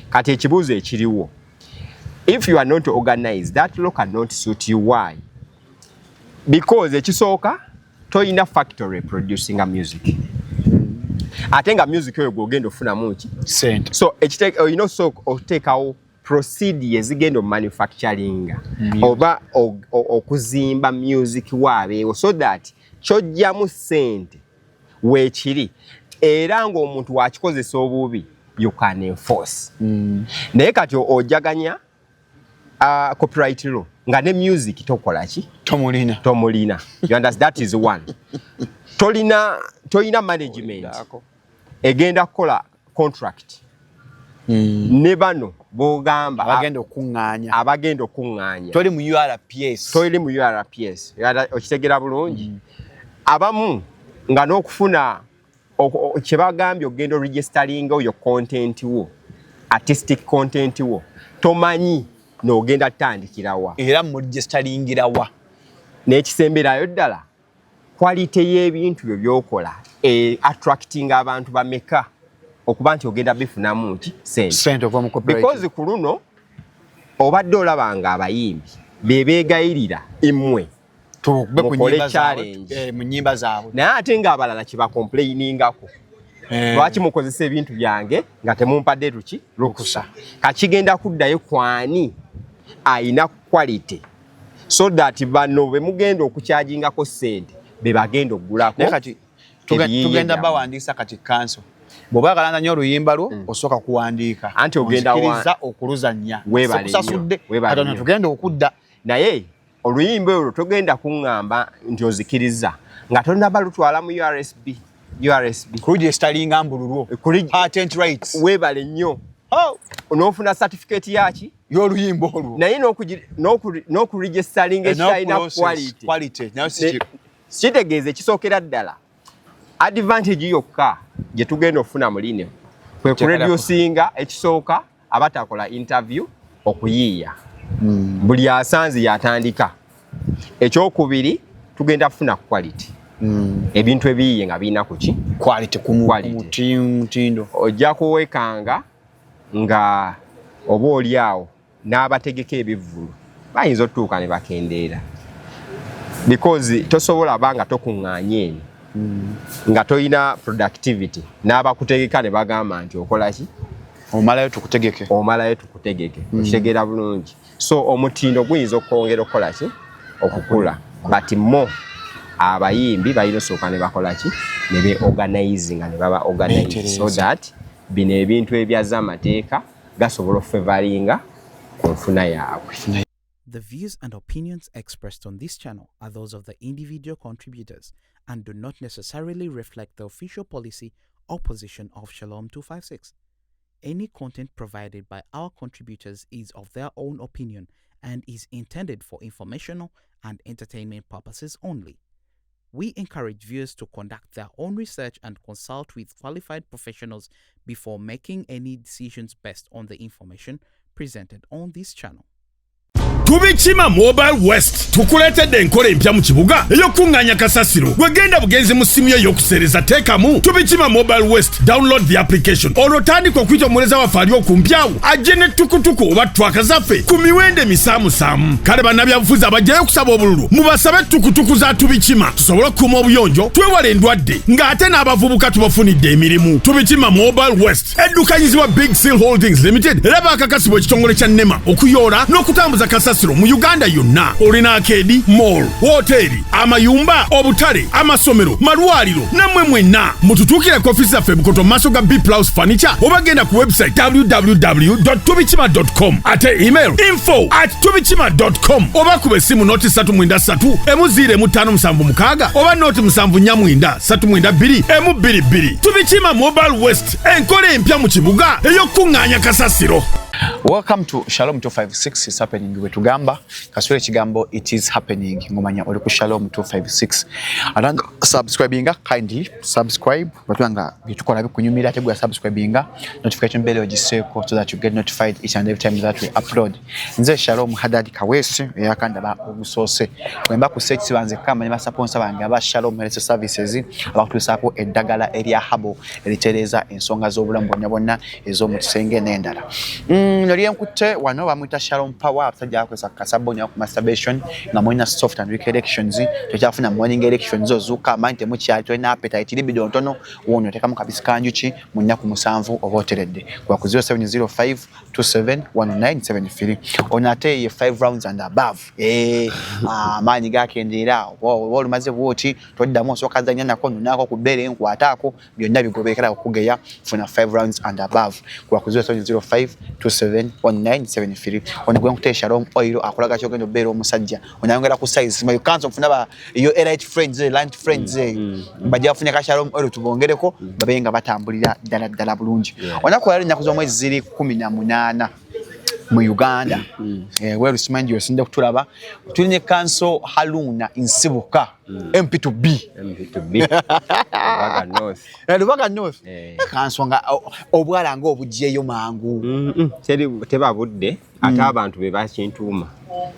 Kati ekibuuzo ekiriwo. If you are not organized, that law cannot suit you. Why? Because ekisooka toyina factory producing a music. Atenga music yo gogenda ofuna muki sente. So otekawo proceed ezigenda manufacturing oba okuzimba music waabeewo so that kyojjamu sente weekiri era ng'omuntu wakikozesa obubi you can enforce. Naye kati ojaganya copyright law nga ne music tokola ki tomulina. You understand? That is one. Tolina management egenda kukola contract ne bano bogamba abagenda okuŋŋaanya toli mu URPS okitegera bulungi. Abamu nga n'okufuna kye bagambye ogenda registering yo content wo artistic content wo tomanyi n'ogenda tandikirawa era mu registeringira n'ekisemberayo ddala quality y'ebintu byo byokola attracting abantu bameka okuba nti ogenda bifunamu ki sente okuva mu copyright. Because ku luno obadde olabanga abayimbi bebeegayirira imwe mu nnyimba zaabwe naye ate ng'abalala kye bakomplainingako lwaki mukozesa ebintu byange nga temumpadde lukusa. Kakigenda kuddayo kwani ayina quality so that bano be mugenda okukyajingako sente be bagenda okugulako. Kati tugenda bawandiisa kati kanso bw'oba galanda nnyo oluyimba lwo osooka kuwandiika anti ogenda okukiriza okuluzannya weebale nnyo tugenda okudda naye oluyimba olwo togenda kuŋŋamba nti ozikiriza nga tolina balutwala mu URSB kuregisteringa mbululwo patent rights weebale nnyo onoofuna certificate yaki y'oluyimba olwo naye n'okuregisteringa ekirina quality kitegeeza ekisookera ddala advantage yokka gye tugenda okufuna muline kwe kureducinga ekisooka abatakola interview okuyiiya buli asanze yatandika. Ekyokubiri tugenda kufuna quality ebintu ebiyiye nga birina kuki quality mutindo ojja kuwekanga nga oba oli awo n'abategeka ebivvulu bayinza otuuka ne bakendeera because tosobola banga tokuŋŋaanya eno nga toyina productivity n'abakutegeka ne bagamba nti okola ki omalayo tukutegeke okitegeera bulungi. So omutindo guyinza okwongera okukola ki okukula but abayimbi balina osooka ne bakola ki ne be-organizinga ne baba organize so that bino ebintu ebyaza amateeka gasobola okufevaringa ku nfuna yaabwe. The views and opinions expressed on this channel are those of the individual contributors and do not necessarily reflect the official policy or position of Shalom 256. Any content provided by our contributors is of their own opinion and is intended for informational and entertainment purposes only. We encourage viewers to conduct their own research and consult with qualified professionals before making any decisions based on the information presented on this channel. Tubikima Mobile West tukuletedde enkola empya mu kibuga ey'okuŋŋaanya kasasiro wegenda bugenzi mu ssimu yo ey'okuseereza teekamu Tubikima Mobile West. Download the application olwo tandika okuyita omuweereza waffe ali okumpyawo ajje ne tukutuku oba twaka zaffe ku miwendo emisaamusaamu. Kale bannabyabufuzi abajjayo okusaba obululu mubasabe tukutuku za Tubikima tusobole okukuuma obuyonjo twewale endwadde ng'ate n'abavubuka tubafunidde emirimu. Tubikima Mobile West eddukanyizibwa Big Seal Holdings Limited era baakakasibwa ekitongole kya NEMA okuyoola n'okutambuza kasasiro mu Uganda yonna. Olina akeedi, mall, hoteri, amayumba, obutale, amasomero, malwaliro nammwe mwenna mututuukire ku ofisi zaffe Bukoto maaso ga B+ Furniture oba genda ku website www.tubikima.com ate email info@tubikima.com oba kuba essimu noti 393 576 oba noti 749 392 22. Tubikima Mobile West enkola empya mu kibuga ey'okuŋŋaanya kasasiro. Welcome to Shalom 256. It's happening with Tugamba. Kaswele Chigambo, it is happening. Ngomanya oliku Shalom 256. Adanga subscribinga, kindly subscribe. Watuanga bitukola bikunyumira tegwa subscribinga. Notification bell ogiseko so that you get notified each and every time that we upload. Nze Shalom Hadadi Kawesi yakanda ba obusose. Kwemba ku search banze kama ne sponsor bange aba Shalom Health Services abakutusako eddagala eri habo eritereza ensonga z'obulamu bonna ezo mu kisenge n'endala. Nolyenkutte wano bamwita Shalom Power abasajja akozesa kasabonya ku masturbation nga mwina soft and weak erections tokyafuna morning erections ozuka amante mu kyali toina appetite libido ntono wono tekamu kabisa kanjuki mu nnaku 7 oba oteredde kwa ku 0705 271973 onate ye 5 rounds and above maanyi gakendeera olumaze bwoti toddamu osokazanya nako nako ku bere enkwataako byonna bigobekera okugeya funa 5 rounds and above kwa ku 0705 271973 onagwe nkute Shalom oil akolaga kyogendo bere omusajja onayongera ku size ma you can't ofuna ba yo elite friends lunch friends bajja afune ka Shalom oil tubongereko babenga batambulira dala bulungi onakola linnya kuzo mwezi ziri 18 mu Uganda where remind you sinde kutulaba tulinye council Haluna insibuka MP2B Baga North kansonga obwala ngo obujeyo mangu teba budde ate abantu be bakintuma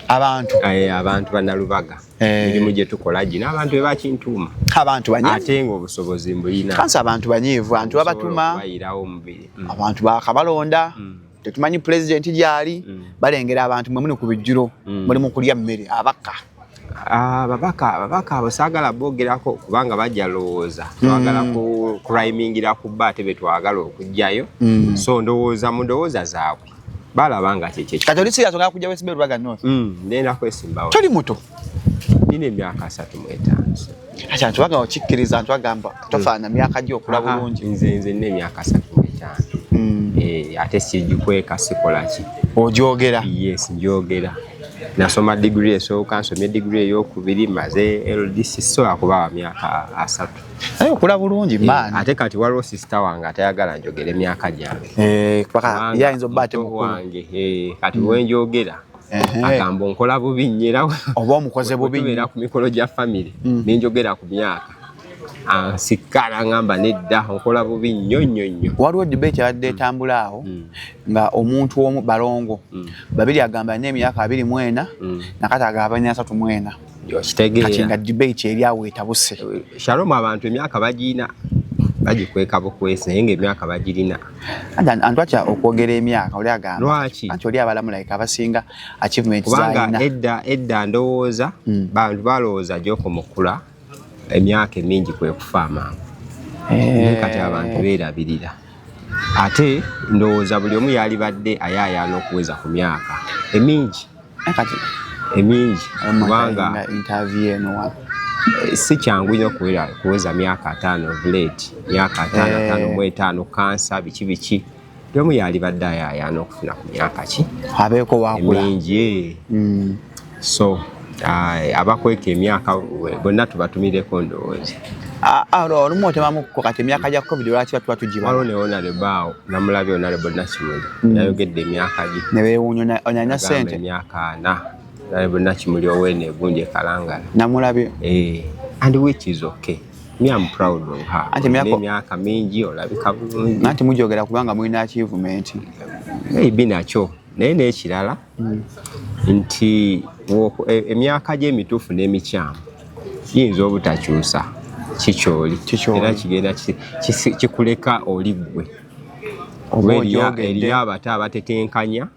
abantu banalubaga mirimu gye tukola gino abantu be bakintuma abantu banyivu ate ngo obusobozi mbulina kansa abantu banyivu abantu abatuma abantu bakabalonda tetumanyi president gyali balengera abantu mwe muni ku bijjuro muli mu kulya mmere babaka abasagala bogerako kubanga bajja lowooza twagala ku crimingira ku bate betwagala okujjayo so ndowooza mu ndowooza zaabwe balabanga kyekye katolisi yasonga kujja wesibe Baga North nenda kwesimbawo toli muto nine emyaka 35 acha ntwaga okikkiriza ntwagamba tofaana myaka gyo okula bulungi nze nine emyaka 35 ate sijikweka sikolaki ojogera yes njogera nasoma degree so kansomye degree ey'okubiri maze LDC so akuba myaka 3 ayo kula bulungi man ate kati waliwo sister wange atayagala njogera emyaka gyange paka yayinza obate wange kati wenjogera agambo nkola bubi nnyera oba omukoze bubi nnyera ku mikolo gya family nenjogera ku myaka sikala ngamba nedda okola bubi nnyo waliwo debate yadde tambulaawo nga omuntu omu balongo babiri agamba n'emyaka 24 nakati agamba 34 kitegeera kati nga debate eri awo etabuse Shalom abantu emyaka bagina bagikweka bukwese naye ng'emyaka bagirina antwacha okwogera emyaka oli agamba lwaki anti oli abalamu like abasinga achievements zaina kubanga edda ndowooza bantu balowooza gy'okomukula emyaka emingi kwe kufa amangu kati abantu beerabirira ate ndowooza buli omu yali badde ayayaana okuweza ku myaka emingi kubanga interview eno si kyangu nnyo kuweza myaka 5 buleti myaka 5 kansa biki buli omu yali badde ayayaana okufuna ku myaka ki abeeko wakula emingi so abakweka emyaka bonna tubatumireko ndowooza olumu otemamuko kati emyaka gya covid lwaki tuba tugiba waliwo ne onalebaawo namulabye onalebo Nakimuli yayogedde emyaka gye ne beewuunya onanya ssente emyaka 4 nalebo Nakimuli oweene egundi ekalangala namulabye and which is okay me I'm proud of her emyaka mingi olabika bulungi nanti mujogera kubanga mulina achievement maybe nakyo naye n'ekirala nti emyaka gye emituufu n'emikyamu yinza obutakyusa kikyoli era kigenda kikuleka oli gwe eri abato abatetenkanya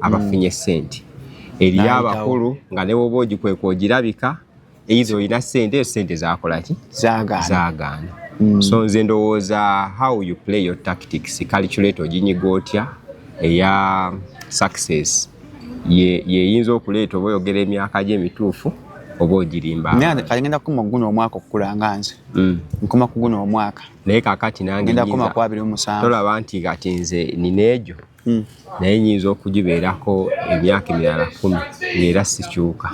abafunye ssente eri abakulu nga ne woba ogikweka ogirabika eizo olina ssente zakolaki zaagaana so nze ndowooza how you play your tactics calculate oginyiga otya eya success yeyinza okuleeta oba oyogera emyaka gye emituufu oba ogirimba ngenda kukoma guno omwaka okukulanga nze nkoma ku guno omwaka naye kakati nange ngenda kukoma ku 27 tolaba nti kati nze nina egyo naye nyinza okugibeerako emyaka emirala 10 ng'era sikyuka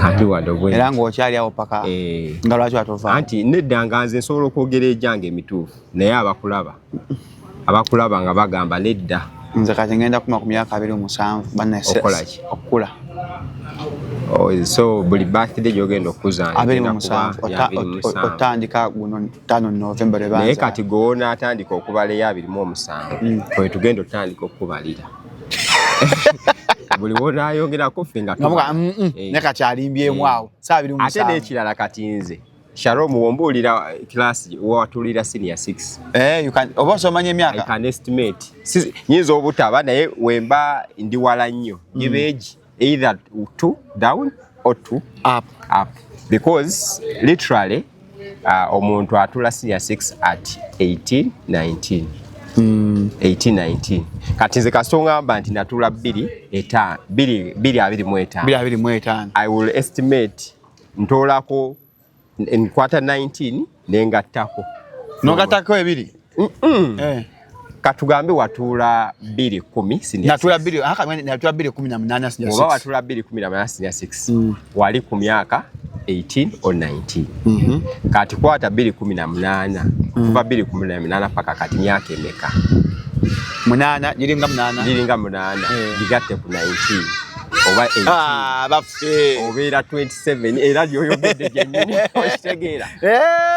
kandi wadde era ng'okyali awo paka nga lwaki watova anti nedda nga nze nsobola okwogera egyange emituufu naye abakulaba nga bagamba nedda nze kati ngenda kuma ku myaka 27 banne okolaki okula so buli birthday gyogenda okuza 27 otandika guno 5 November lebanza naye kati gona atandika okubala ya 27 kwe tugenda otandika okubalira buli wona ayongera kofinga ne kati alimbyemu awo saa 27 ate n'ekirala kati nze Shalom wombuulira class watulira senior 6 you can oba somanya emyaka I can estimate nyinza obutaba naye wemba ndi wala nnyo nyibeegi either 2 down or 2 up because literally omuntu atula senior 6 at 18 19 kati nze kasongamba nti natula 2.25 I will estimate ntolako nkwata 19 nengattako nogattako ebiri katugambe watula 2.10 natula 2.18 senior 6 oba watula 2.18 senior 6 wali ku myaka 18 or 19 kati kwata 2.18 kuva 2.18 paka kati myaka emeka 8 jiringa 8 gigatte ku 19 oba 18 baffe obeera 27 era lyoyogedde gyennyini okitegeera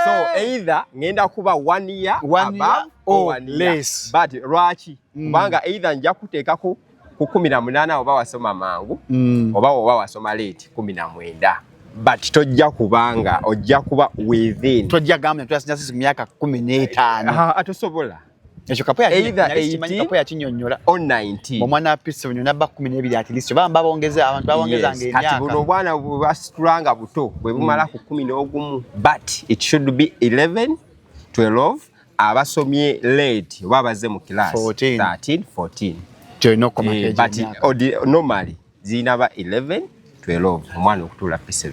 so either ngenda kuba 1 year above or less but lwaki kubanga either nja kuteekako ku 18 oba wasoma mangu oba wasoma late 19 but tojja kubanga ojja kuba within tojja gamba twasinya sisi myaka 15 atosobola ekyo kapoya either 18 kinyonnyola or 19 omwana apise bunyo nabba 12 at least bamba bongeza abantu babongeza ng'emyaka kati buno bwana bwasitulanga buto bwe bumala ku 11 but it should be 11 12 abasomye late oba baze mu class 13 14 but normally zinaba 11 12 omwana okutula P7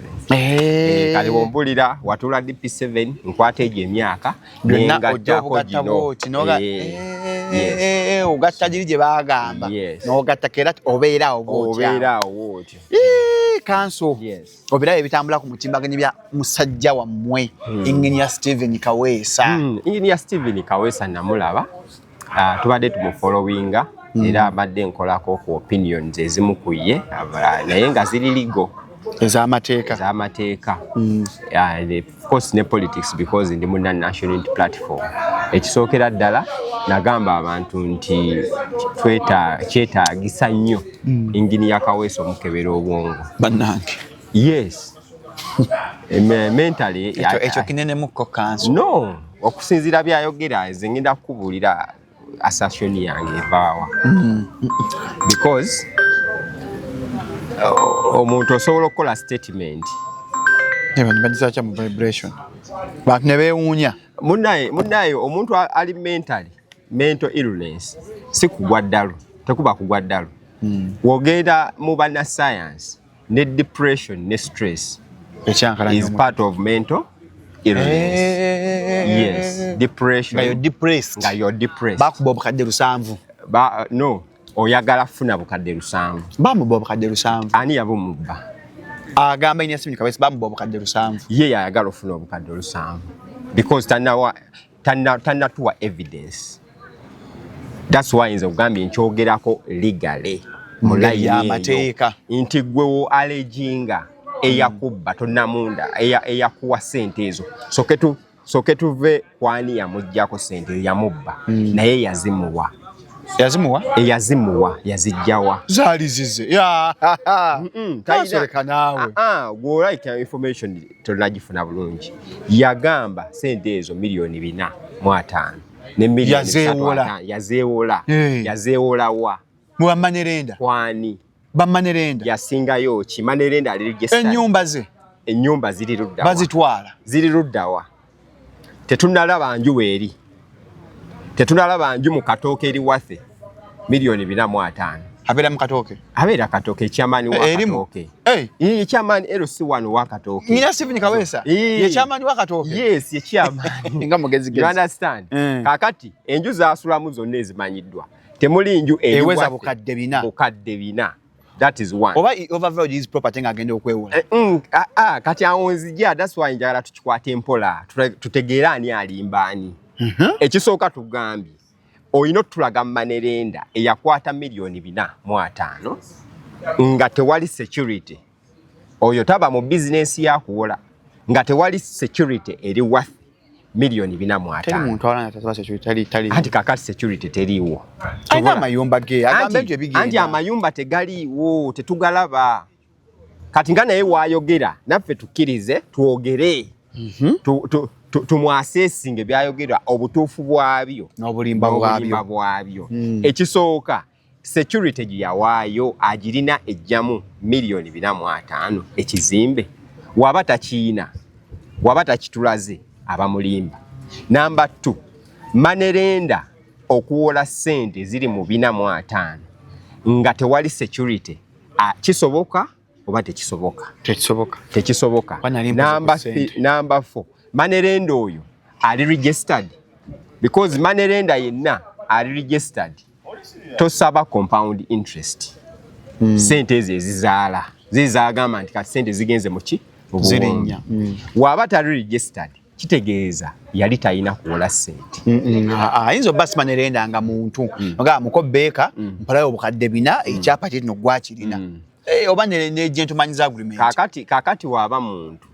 kale wombulira watula P7 nkwata ejo emyaka nengattako gino ogatta giri gye bagamba n'ogatta kera obeeraawo bwotyo kanso obeerawo ebitambula ku mutimbaganye bya musajja wammwe Engineer Stephen Kaweesa Engineer Stephen Kaweesa namulaba tubadde tumufollowinga era abadde nkolako ku opinions ezimu ku ye naye nga ziri ligo ez'amateeka of course ne politics because ndi mu national platform ekisookera ddala nagamba abantu nti kyetaagisa nnyo Engineer Kaweesa omukebera obwongo bannange yes mentally ekyo kinene mukko kanso no okusinziira byayogera nze ngenda kukubuulira assertion yange evaawa because omuntu osobola okukola statement nebanyisa kya mu vibration bantu ne beewuunya munnaye omuntu ali mental illness si kugwa ddalu tekuba kugwa ddalu wogenda mu banna science ne depression ne stress is part of mental illness. Yes, depression. Nga you're depressed. Bakuba obukadde 7. No, oyagala funa bukadde 7. Bamuba obukadde 7. Ani yabumubba? Agamba Engineer Stephen Kaweesa bamuba obukadde 7. Ye yayagala ofuna obukadde 7. Because tannatuwa evidence. That's why nze ogambye nkyogerako legally. Mulayi amateeka. Nti gwewo alejinga. Eyakubba tonamunda eyakuwa sente ezo soke tuve kwani yamujjako sente yamubba naye yazimuwa yazijjawa zaali zize tayisereka naawe gworaita information tonagifuna bulungi yagamba sente ezo milioni 4.5 ne milioni 3 yazeewola muwamanerenda kwani bamanerenda yasingayo ki manerenda alirigesa ennyumba ziri ludda bazitwala ziri luddawa tetunalaba nju mu katooke eri wathe milioni 4.5 abeera katooke ekyamaani wa katooke ekyamaani LC1 wa katooke Engineer Stephen Kaweesa ekyamaani wa katooke yes ekyamaani nga mugezigezi you understand kakati enju zaasulamu zonna ezimanyiddwa temuli nju eweza bukadde 4 that is one oba overvalued is property ngagenda okwewola kati awonzija that's why njagala tukikwata empola tutegeera ani alimbaani ekisooka tugambye oyina otulaga manerenda eyakwata $4,500,000 nga tewali security. Oyo taba mu business yakuwola nga tewali security eri worth $4,500,000. Teri muntu alana tasaba security tali. Anti kakati security teriiwo. Aina amayumba ge agambe nje bigenda. Anti amayumba tegaliiwo tetugalaba. Kati nga naye waayogera naffe tukkirize twogere. Tumwasesinge byayogera obutuufu bwabyo n'obulimba bwabyo. Ekisooka security gye yawaayo agirina ejjamu $4,500,000 ekizimbe waba takiina waba takitulaze abamulimba. Number 2, manerenda okuwola ssente ziri mu $4,500,000 nga tewali security kisoboka oba tekisoboka? Tekisoboka. Number 4, manerenda oyo ali registered, because manerenda yenna ali registered tosaba compound interest. Sente ezo ezizaala zizagamba nti kati sente zigenze muki zirinya. Waba tali registered kitegeeza yali talina kuwola ssente. Ayinza obba manerenda nga muntu nga mukobeeka mpalayo obukadde bina ekyapa kino gwakirina oba ne gentleman's agreement. Kakati waba muntu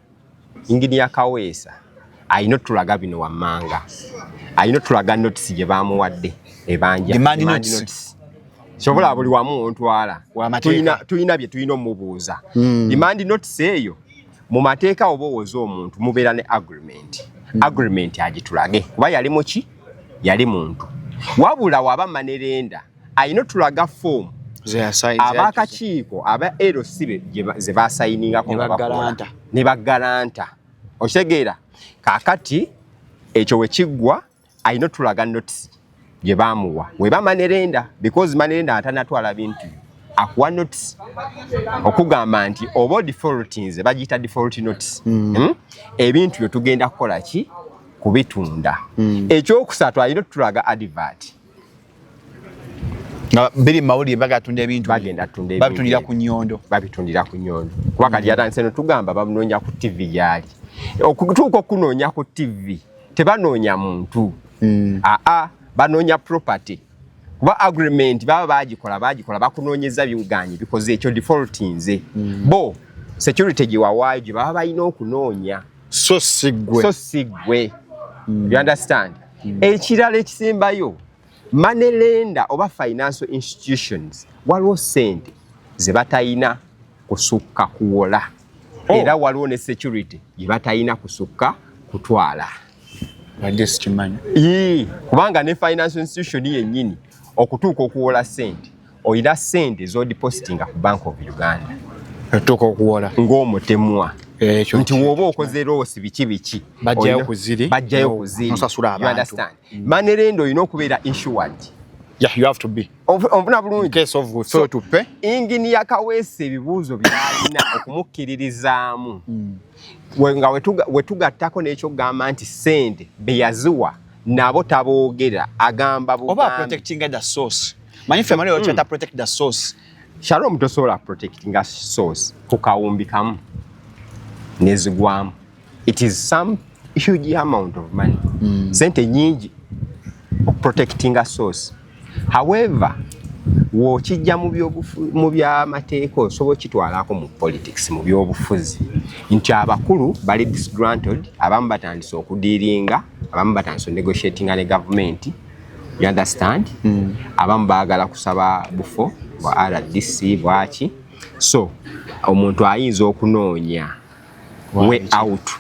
inginiya Kaweesa ayina otulaga bino wammanga, ayina otulaga notice gye baamuwadde ebanja demand notice. Sobola buli wamu ontwala tuyina bye tuyina omubuuza. Demand notice eyo mu mateeka oba owoza omuntu mubeera ne agreement agitulage kuba yali muki yali muntu. Wabula waba manerenda ayina otulaga form abakakiiko aba LC ze basayiningako ne bagalanta. Okitegeera kakati ekyo wekiggwa ayina otulaga notice gye baamuwa weba manerenda, because manerenda atanatwala bintu akuwa notice okugamba nti oba defaultinze bagiyita default notice. Ebintu byo tugenda kukola ki kubitunda. Ekyokusatu ayina otulaga advert nga biri mawulire bagatunda ebintu bagenda tunda babitundira ku nnyondo kuba kati atandise tugamba bamunoonya ku TV gyali okutuuka okunoonya ku TV tebanoonya muntu banoonya property kuba agreement baba bagikola bakunoonyeza byuganyi bikoze ekyo defaultinze bo security gye wawaayo gye baba balina okunoonya so sigwe. You understand? Ekirala ekisembayo manerenda oba financial institutions waliwo ssente ze batayina kusukka kuwola era waliwo ne security gye batayina kusukka kutwala. Kubanga ne financial institution yennyini okutuuka okuwola ssente oyina ssente z'odipositinga ku Bank of Uganda okutuuka okuwola ng'omutemwa nti woba okoze loosi biki bajjayo ku ziri nosasula abantu. Manerenda olina okubeera insured. You have to be. Onfuna bulungi. In case of we fail to pay. Inginiya Kaweesa ebibuuzo byalina okumukkiririzaamu. Nga wetugattako n'ekyo gamba nti ssente be yaziwa nabo taboogera agamba bugambi. Oba protecting the source. Manyi family ochata protect the source. Shalom tosobola protecting a source ku kawumbi kamu nezigwamu. It is some huge amount of money. Sente nyingi protecting a source. However, wokijja mu by'amateeka osobola kitwalako mu politics mu by'obufuzi nti abakulu bali disgruntled, abamu batandise okudiiringa, abamu batandise negotiatinga ne government. You understand? Abamu baagala kusaba bufo bwa RDC bwaki. So omuntu ayinza okunoonya way out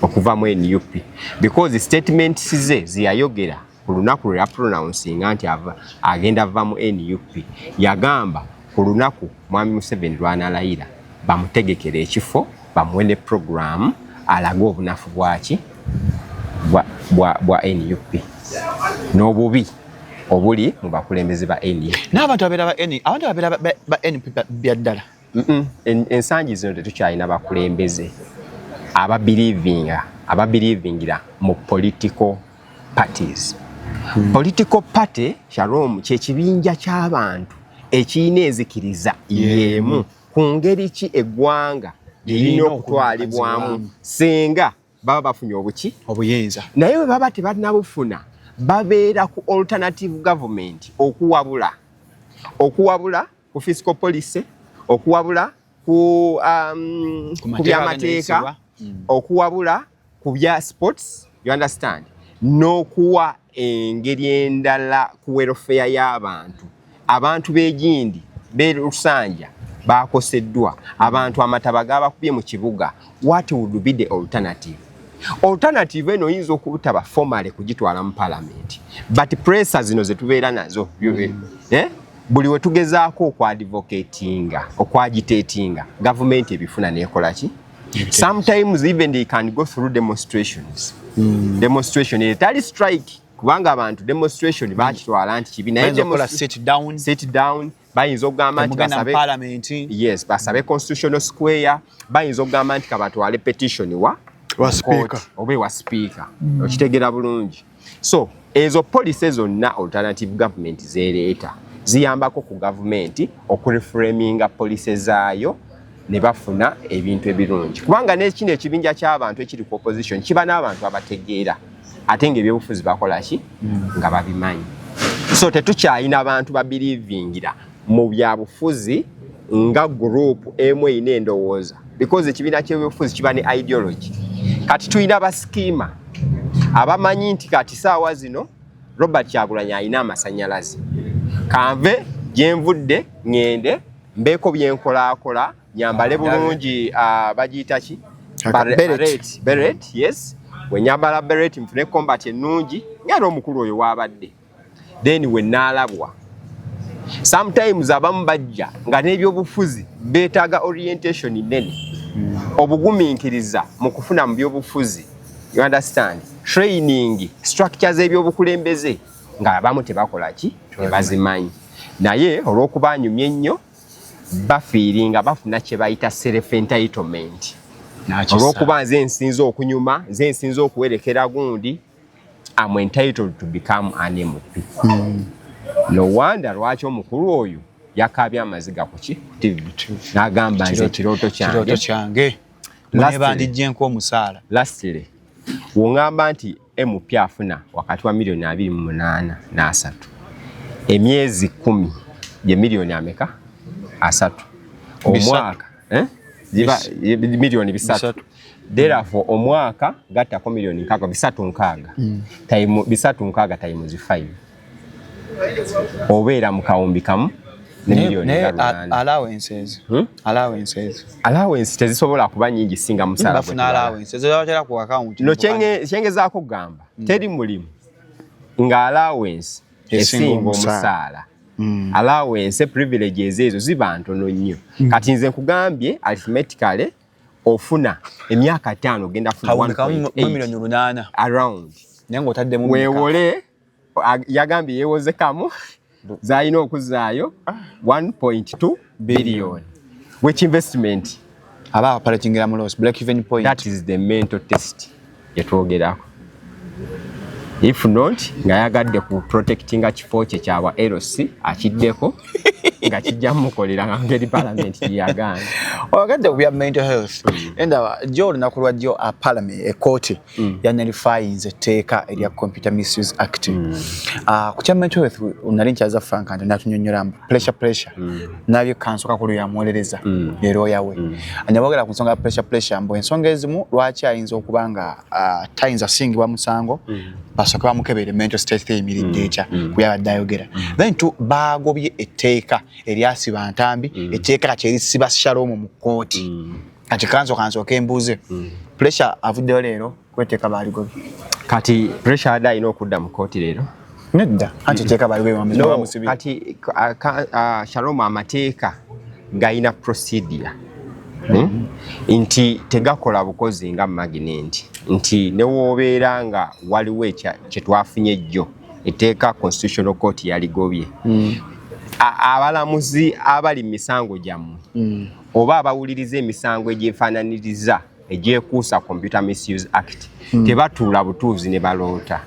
okuva mu NUP because statements ze ziyayogera ku lunaku lwe yapronouncing nti agenda ava mu NUP yagamba ku lunaku Mwami Museveni lwanalayira bamutegekera ekifo bamuwe ne program alaga obunafu bwaki bwa NUP n'obubi obuli mu bakulembeze ba NUP n'abantu ababeera ba NUP byaddala. Ensangi zino tetukyalina bakulembeze ababelievingira mu political parties. Political party Shalom kye kibinja ky'abantu ekiyina enzikiriza yemu ku ngeri ki eggwanga lirina okutwalibwamu senga baba bafunye obuyinza naye bwe baba tebanabufuna babeera ku alternative government okuwabula ku fiscal policy, okuwabula ku byamateeka, okuwabula ku bya sports, you understand, n'okuwa engeri endala ku welfare y'abantu. Abantu b'egindi b'Lusanja bakoseddwa, abantu amataba gabakubye mu kibuga. What would be the alternative? Alternative eno oyinza okutaba formally kugitwala mu parliament, but pressure zino ze tubeera nazo buli we tugezaako okwadvocatinga government ebifuna nekola ki. Sometimes even they can go through demonstrations. Demonstration etali strike, kubanga abantu demonstration bakitwala nti kibi naye sit down bayinza okugamba nti basabe parliament, yes, basabe constitutional square, bayinza okugamba nti kabatwale petition wa speaker obe wa speaker. Okitegera bulungi. So ezo policies zonna alternative government zereeta ziyambako ku government okureframinga policies zaayo ne bafuna ebintu ebirungi, kubanga n'ekino ekibinja ky'abantu ekiri ku opposition kiba n'abantu abategeera ate ng'ebyobufuzi bakola ki nga babimanyi. So tetukyalina abantu babelievingira mu byabufuzi nga group emu eyina endowooza, because ekibiina ky'ebyobufuzi kiba ne ideology. Kati tulina abaskiima abamanyi nti kati saawa zino Robert Kyagulanyi alina amasannyalaze, kanve gyenvudde ngende mbeeko byenkolaakola nyambale bulungi bagiyita ki beret, yes, we nyambala beret nfune combat ennungi ngera omukulu oyo wabadde, then we naalabwa. Sometimes abamu bajja nga n'ebyobufuzi beetaaga orientation nene, obugumiikiriza mu kufuna mu byobufuzi, you understand, training structures ebyobukulembeze nga abamu tebakola ki, tebazimanyi. Naye olw'okuba anyumye ennyo bafiiringa bafuna kye bayita self entitlement. Olw'okuba nze nsinza okunyuma, nze nsinza okuwerekera gundi, I'm entitled to become an MP. No wonder lwaki omukulu oyo yakabya amaziga ku ki TV n'agamba nze kirooto kyange nebandijje nk'omusaala. Lastly, wongamba nti MP afuna wakati wa milioni 28 na 3, emyezi 10 ye milioni ameka asatu omwaka ziba milioni 3. Therefore omwaka gattako milioni 360 time 360 times 5 obeera mu kawumbi kamu ne milioni 8. Allowance tezisobola kuba nyingi singa musala bafuna allowance zebatera ku account. No kyengezaako kugamba teri mulimu nga allowance esinga omusaala. Allowance privileges ezo ziba ntono nnyo. Kati nze nkugambye arithmetically ofuna emyaka 5 ogenda funa 1.8 around nengo taddemu weewole yagambye yeewoze kamu zayina okuzaayo 1.2 billion. Which investment aba operating mu loss break even point? That is the mental test yetwogerako. If not nga yagadde ku protecting a kifo kye kyawa LC akiddeko nga kijja mukolera nga ngeri parliament yagana. Ogadde ku mental health enda jo nakulwa jo a parliament a court yanalifying etteeka erya Computer Misuse Act. Ku kya mental health unalincha za Frank and natunyonyola pressure nabyo kansoka kulu yamwolereza lero yawe anyabogera ku nsonga pressure mbo ensonga ezimu lwaki ayinza okubanga times asingibwa musango basoka bamukebere mental state eyimiridde echa kuyabadayogera then to bagobye etteeka eryasiba ntambi etteeka kyerisiba shalom mu kooti kati kanso kembuze pressure avudde lero kweteka bali gobi kati pressure ada ino okudda mu kooti lero nedda anti etteeka bali gobi no, kati shalom amateeka gayina procedure nti tegakola bukozi nga magnet nti newobeera nga waliwo kye twafunye jjo etteeka constitutional court yaligobye abalamuzi abali misango jammwe oba abawuliriza emisango egyefaananiriza egyekuusa Computer Misuse Act tebatuula butuuzi ne baloota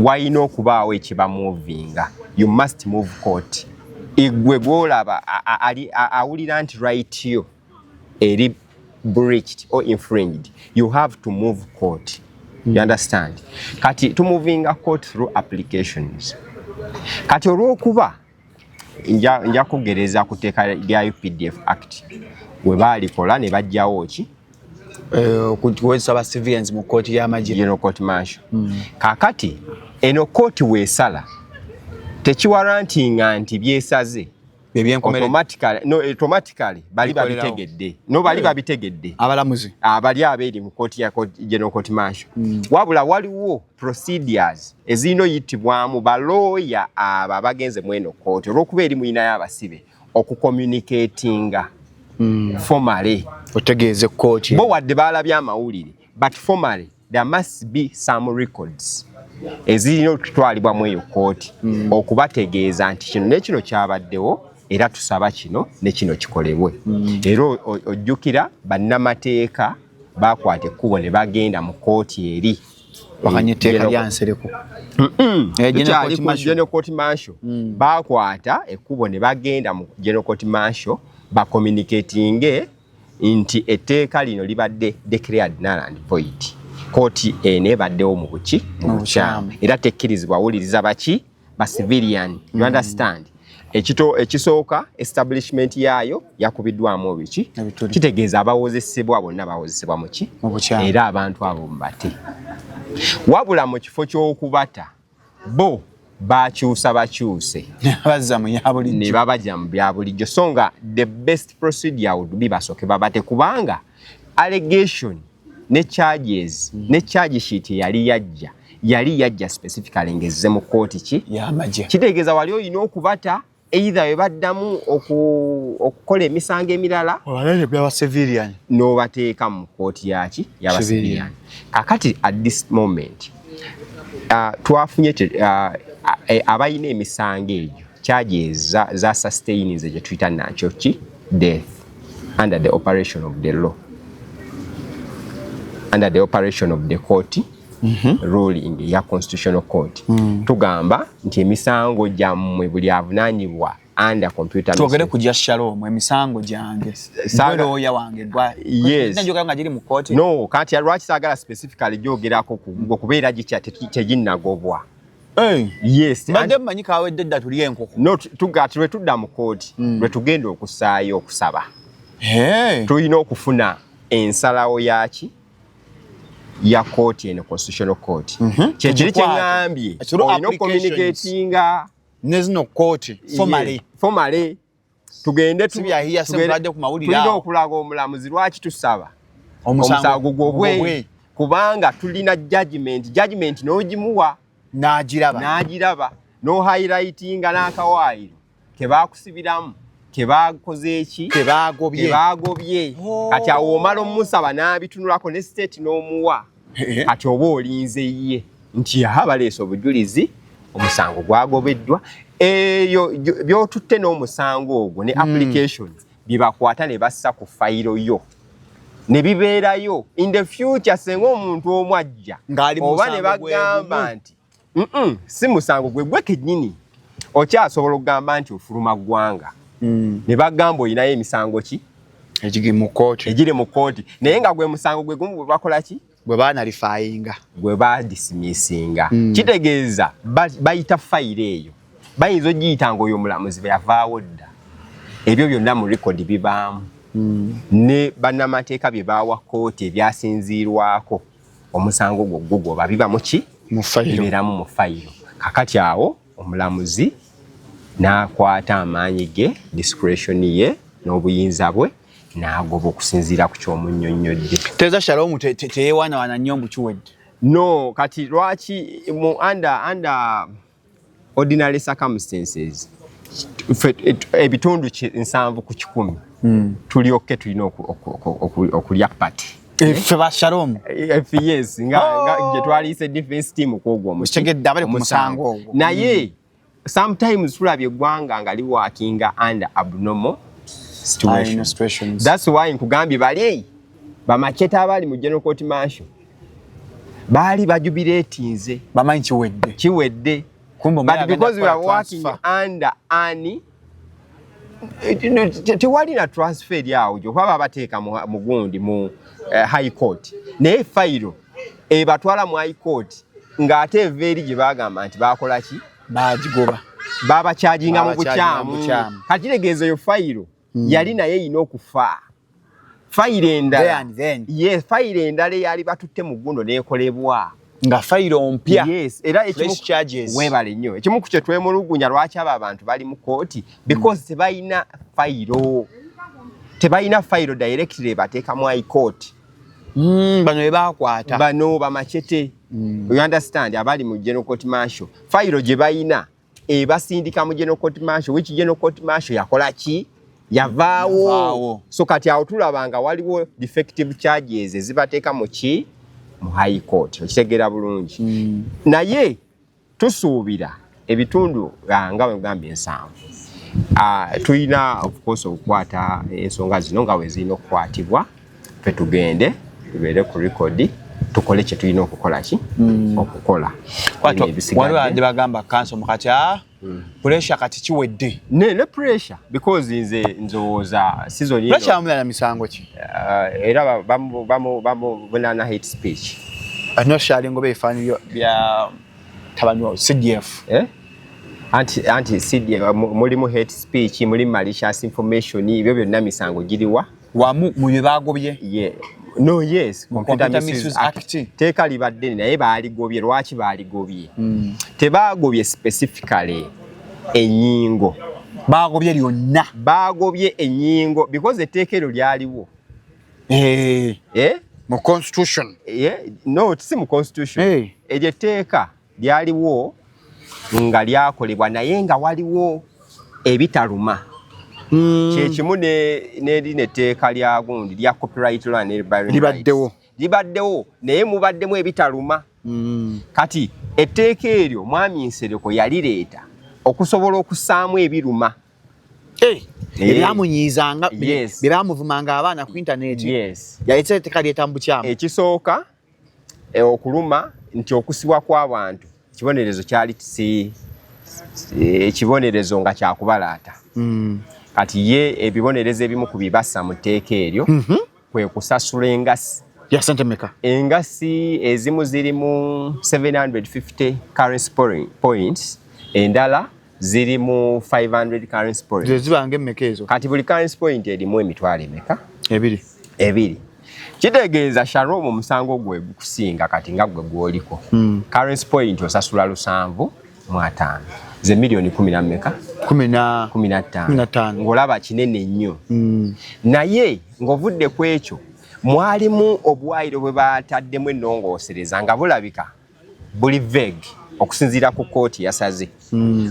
wayina okubaawo ekibamovinga. You must move court. Igwe gwolaba awulira nti right yo eri breached or infringed, you have to move court. You understand? Kati to moving a court through applications. Kati olwokuba nja kugereza kuteeka lya UPDF Act we baalikola ne bajjawo ki kuweza ba civilians mu court y'amagye General Court Martial. Kakati eno court weesala tekiwarantinga nti byesaze automatically bali babitegedde bali babitegedde abalamuzi abali abeeri mu court ya General Court Martial. Wabula waliwo procedures ezino yitibwamu balooya abo abagenze mu eno court olw'okuba eri muyina y'abasibe okucommunicatinga formally otegeeze court bo wadde baalabye amawulire but formally there must be some records ezirina okutwalibwa mu eyo kooti okubategeeza nti kino n'ekino kyabaddewo era tusaba kino ne kino kikolebwe. Era ojjukira bannamateeka bakwata ekkubo ne bagenda mu kooti eri bakanyiteeka lyansereko General Court Martial bakwata ekkubo ne bagenda mu General Court Martial bakommunicatinge nti etteeka lino libadde declared null and void. Kooti ene baddewo mu buki mu bukyamu era tekkirizibwa wuliriza baki ba civilian. You understand? Ekisooka establishment yaayo yakubiddwamu obiki kitegeeza abawozesebwa bonna bawozesebwa muki era abantu abo mbate. Wabula mu kifo ky'okubata bo bakyusa bakyuse ne babajja mu bya bulijjo so nga the best procedure would be basooke babate kubanga allegation ne charges ne charge sheet yali yajja specifically ngezze mu kooti ki y'amagye kitegeeza wali olina okubata either we baddamu okukola emisango emirala obalere bya civilian n'obateeka mu kooti yaki y'aba civilian. Kakati at this moment twafunye abayina emisango egyo charges za sustainings gye tuyita nakyo ki death under the operation of the law under the operation of the court ruling ya constitutional court. Tugamba nti emisango gyammwe buli avunaanibwa under computer twogere kujja shalom emisango gyange lawyer wange gwa njoga nga giri mu court no kati lwaki saagala specifically gyogerako kubeera teginnagobwa. Yes mbadde mmanyi kawedde dda tuli enkoko no lwe tudda mu court lwe tugenda okusaayo okusaba tulina okufuna ensalawo yaki ya court eno constitutional court kyekiri kyeŋŋambye olina ocommunicatinga nezino court formally tugende tulina okulaga omulamuzi lwaki tusaba omusango gwogwe kubanga tulina judgment n'ogimuwa n'agiraba no highlightinga n'akawaayiro kebakusibiramu kebakoze eki kebagobye kati awo omala omusaba n'abitunulako ne state n'omuwa kati oba olinze ye nti baleese obujulizi omusango gwagobeddwa eyo byotutte n'omusango ogwo ne application bibakwata ne bassa ku fayiro yo ne bibeerayo in the future senga omuntu omu ajja oba ne bagamba nti si musango gwe kennyini okyasobola okugamba nti ofuluma ggwanga ne bagamba olinayo emisango ki egiri mu kooti naye nga gwe musango gwe gumu bwe bakola ki bwe baanalifayinga gwe badisimisinga kitegeeza bayita fayiro eyo bayinza ogiyita nga oyo omulamuzi bwe yavaawo dda ebyo byonna mu rekodi bibaamu ne bannamateeka bye baawa kooti ebyasinziirwako omusango gwoba biba muki bibeeramu mu fayiro. Kakati awo omulamuzi n'akwata amaanyi ge discretion ye n'obuyinza bwe n'agoba okusinziira ku ky'omunnyonnyodde. Teza shalom teyewaanawaana nnyo mbukiwedde no kati lwaki mu under ordinary circumstances ebitundu 7 ku 10 tulyoke tulina okulya pati ffe ba shalom yes nga gye twaliise defense team kwogwo omutegedde abali ku musango ogwo naye sometimes tulabye eggwanga nga liwakinga under abnormal situations. That's why nkugambye bali bamakete abali mu General Court Martial bali bajubilatinze bamanyi kiwedde but because we are working under ani tewali na transfer yawo gyo baba bateeka mu gundi mu high court naye fayiro ebatwala mu high court ng'ate everi gye bagamba nti bakola ki bagigoba baba charginga mu bukyamu kati tegeeza yo fayiro yali naye ina okufa fayiro endala yes fayiro endala yali batutte mu gundo nekolebwa nga fayiro mpya yes era ekimu charges webale nnyo ekimu kye twemulugunya lwaki abantu bali mu kooti because tebalina fayiro directly bateeka mu high court bano ebakwata bano bamachete you understand abali mu general court martial fayiro gye bayina ebasindika mu general court martial which general court martial yakola ki yavaawo so kati awo tulabanga waliwo defective charges ezibateeka mu ki mu high court okitegeera bulungi naye tusuubira ebitundu nga wegambye 7 tulina of course okukwata ensonga zino nga wezirina okukwatibwa fe tugende tubeere ku record tukole kye tulina okukola ki okukola waliwo ade bagamba kanso mukati pressure kati kiwedde ne pressure because nze nzowooza season ino pressure amulana misango ki era bamubonana hate speech ano shalingo befanyo bya tabanyo CDF anti CDF mulimu hate speech mulimu malicious information ibyo byonna misango giriwa wamu mu bagobye no yes computer misuse act teka libadde naye baligobye lwaki baligobye tebagobye specifically enyingo bagobye lyonna bagobye enyingo because etekero lyaliwo mu constitution no tsi mu constitution eje teka lyaliwo nga lyakolebwa naye nga waliwo ebitaluma kyekimu ne teeka lya gundi lya copyright law ne libaddewo naye mubaddemu ebitaluma kati etteeka eryo mwami Nsereko yalireeta okusobola okusaamu ebiruma ebyamunyizanga byamuvumanga abaana ku internet yaleta etteeka ly'etambukyamu ekisooka okuluma nti okusibwa kw'abantu kibonerezo kyali ekibonerezo nga kyakubalaata kati ye ebibonerezo ebimu ku bibassa mu tteeka eryo kwe kusasula engasi ya sente meka engasi ezimu ziri mu 750 currency points endala ziri mu 500 currency points zibange mmekezo kati buli currency point erimu emitwalo emeka ebiri kitegeeza Shalom omusango gwe gukusinga kati nga gwe gwoliko currency point osasula 7.5 ze milioni 10 mmeka 15 ngolaba kinene nnyo naye ngovudde ku ekyo mwalimu obwayiro bwe bataddemu ennongoosereza nga bulabika buli vague okusinziira ku kooti yasaze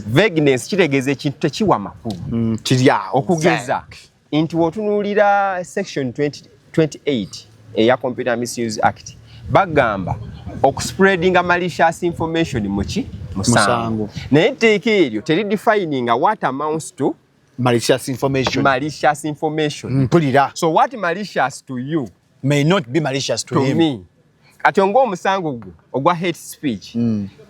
vagueness kitegeeza ekintu tekiwa makulu okugeza nti wotunuulira section 28 eya Computer Misuse Act bagamba okuspreadinga malicious information musango naye etteeka eryo teridefininga what amounts to malicious information mpulira so what malicious to you may not be malicious to him me kati ng'omusango gwo ogwa hate speech